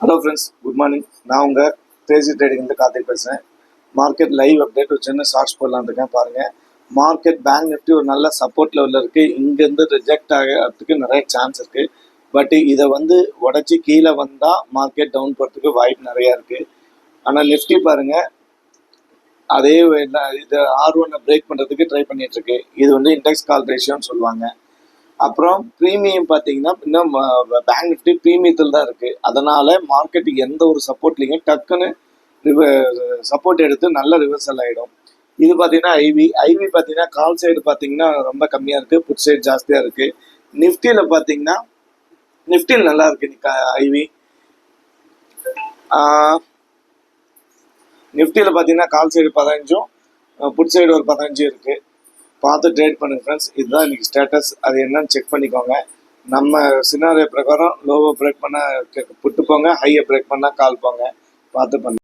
Hello friends, good morning. நான் உங்கள் Crazy ட்ரேடிங்லேருந்து Karthik பேசுகிறேன். மார்க்கெட் லைவ் அப்டேட் ஒரு சின்ன ஷார்ட்ஸ் போடலான்னு இருக்கேன். பாருங்கள், மார்க்கெட் பேங்க் நிஃப்டி ஒரு நல்ல சப்போர்ட் லெவலில் இருக்குது. இங்கேருந்து ரிஜெக்ட் ஆகிறதுக்கு நிறைய சான்ஸ் இருக்குது. பட் இதை உடச்சி கீழே வந்தால் மார்க்கெட் டவுன் போகிறதுக்கு வாய்ப்பு நிறையா இருக்குது. ஆனால் நிஃப்டி பாருங்கள், அதே இது R1 பிரேக் பண்ணுறதுக்கு ட்ரை பண்ணிகிட்ருக்கு. இது இண்டெக்ஸ் கால் ரேஷியோன்னு சொல்லுவாங்க. அப்புறம் ப்ரீமியம் பார்த்தீங்கன்னா இன்னும் பேங்க் நிஃப்டி ப்ரீமியத்தில் தான் இருக்குது. அதனால் மார்க்கெட்டுக்கு எந்த ஒரு சப்போர்ட் இல்லைங்க, டக்குன்னு சப்போர்ட் எடுத்து நல்ல ரிவர்சல் ஆகிடும். இது பார்த்தீங்கன்னா ஐவி பார்த்தீங்கன்னா கால் சைடு பார்த்தீங்கன்னா ரொம்ப கம்மியாக இருக்குது, புட் சைடு ஜாஸ்தியாக இருக்குது. நிஃப்டியில் பார்த்தீங்கன்னா நிஃப்டியில் நல்லா இருக்குது. ஐவி நிஃப்டியில் பார்த்தீங்கன்னா கால் சைடு 15, புட் சைடு ஒரு 15 இருக்குது. பார்த்து ட்ரேட் பண்ணுங்க ஃப்ரெண்ட்ஸ். இதுதான் இன்றைக்கி ஸ்டேட்டஸ். அது என்னன்னு செக் பண்ணிக்கோங்க. நம்ம சினாரியோ பிரகாரம் லோவை பிரேக் பண்ணால் புட்டு போங்க, ஹையை பிரேக் பண்ணால் கால் போங்க. பார்த்து பண்ணுங்க.